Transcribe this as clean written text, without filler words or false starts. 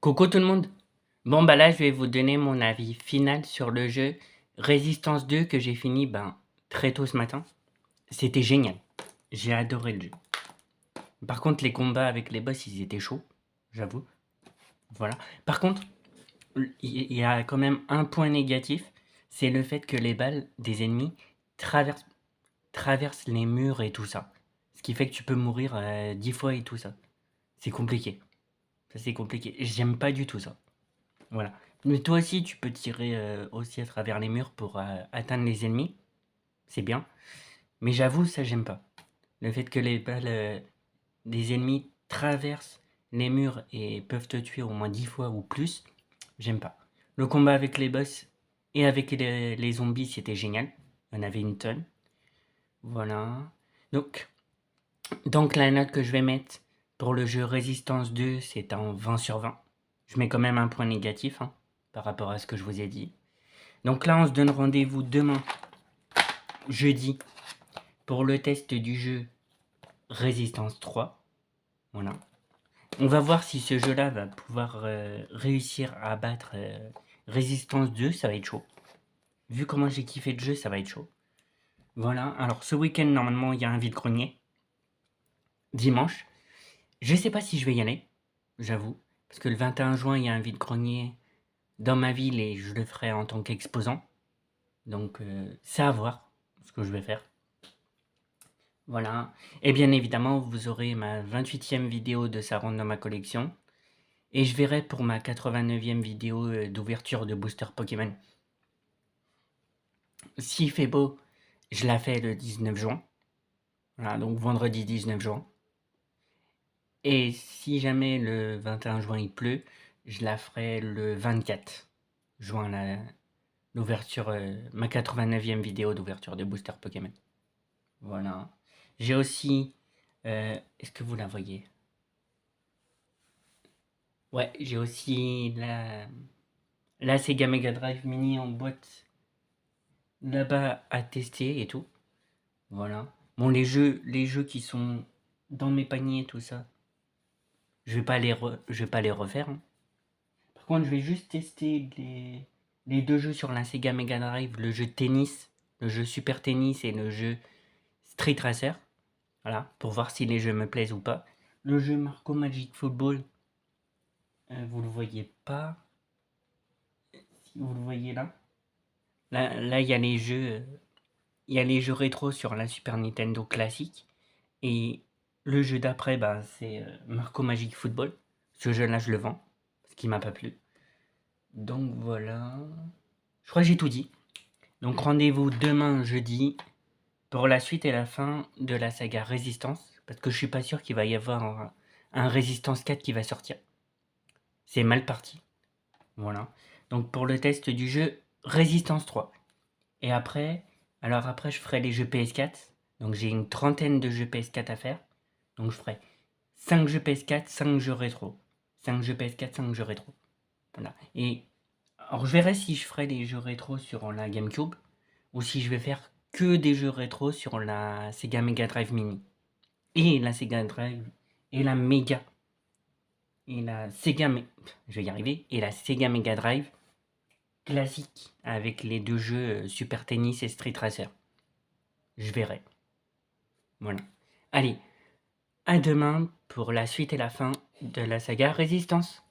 Coucou tout le monde. Bon bah là je vais vous donner mon avis final sur le jeu Resistance 2 que j'ai fini très tôt ce matin. C'était génial. J'ai adoré le jeu. Par contre les combats avec les boss ils étaient chauds, j'avoue. Voilà. Par contre, il y a quand même un point négatif, c'est le fait que les balles des ennemis traversent les murs et tout ça. Ce qui fait que tu peux mourir 10 fois et tout ça. C'est compliqué. Ça c'est compliqué. J'aime pas du tout ça. Voilà. Mais toi aussi, tu peux tirer aussi à travers les murs pour atteindre les ennemis. C'est bien. Mais j'avoue, ça, j'aime pas. Le fait que les balles des ennemis traversent les murs et peuvent te tuer au moins 10 fois ou plus, j'aime pas. Le combat avec les boss et avec les zombies, c'était génial. Il y en avait une tonne. Voilà. Donc la note que je vais mettre pour le jeu Resistance 2, c'est un 20 sur 20. Je mets quand même un point négatif par rapport à ce que je vous ai dit. Donc là, on se donne rendez-vous demain, jeudi, pour le test du jeu Resistance 3. Voilà. On va voir si ce jeu-là va pouvoir réussir à battre Resistance 2. Ça va être chaud. Vu comment j'ai kiffé le jeu, ça va être chaud. Voilà. Alors, ce week-end, normalement, il y a un vide-grenier. Dimanche. Je sais pas si je vais y aller, j'avoue. Parce que le 21 juin, il y a un vide-grenier dans ma ville et je le ferai en tant qu'exposant. Donc, c'est à voir ce que je vais faire. Voilà. Et bien évidemment, vous aurez ma 28e vidéo de ça rentre dans ma collection. Et je verrai pour ma 89e vidéo d'ouverture de booster Pokémon. S'il fait beau, je la fais le 19 juin. Voilà, donc vendredi 19 juin. Et si jamais le 21 juin il pleut, je la ferai le 24 juin, l'ouverture, ma 89e vidéo d'ouverture de booster Pokémon. Voilà. J'ai aussi... est-ce que vous la voyez? Ouais, j'ai aussi la Sega Mega Drive Mini en boîte là-bas à tester et tout. Voilà. Bon, les jeux qui sont dans mes paniers, tout ça, je vais pas je vais pas les refaire. Par contre, je vais juste tester les deux jeux sur la Sega Mega Drive, le jeu tennis, le jeu Super Tennis et le jeu Street Racer. Voilà, pour voir si les jeux me plaisent ou pas. Le jeu Marco Magic Football, vous le voyez pas. Si vous le voyez là. Là, il y a les jeux, il y a les jeux rétro sur la Super Nintendo classique. Et le jeu d'après, c'est Marco Magic Football. Ce jeu-là, je le vends, ce qui m'a pas plu. Donc voilà. Je crois que j'ai tout dit. Donc rendez-vous demain jeudi pour la suite et la fin de la saga Résistance. Parce que je suis pas sûr qu'il va y avoir un Résistance 4 qui va sortir. C'est mal parti. Voilà. Donc pour le test du jeu Résistance 3. Et après, je ferai les jeux PS4. Donc j'ai une trentaine de jeux PS4 à faire. Donc je ferai 5 jeux PS4, 5 jeux rétro. 5 jeux PS4, 5 jeux rétro. Voilà. Et alors je verrai si je ferai les jeux rétro sur la GameCube ou si je vais faire que des jeux rétro sur la Sega Mega Drive Mini. Et la Sega Drive et la Mega et la Sega je vais y arriver et la Sega Mega Drive classique avec les deux jeux Super Tennis et Street Racer. Je verrai. Voilà. Allez, à demain pour la suite et la fin de la saga Résistance.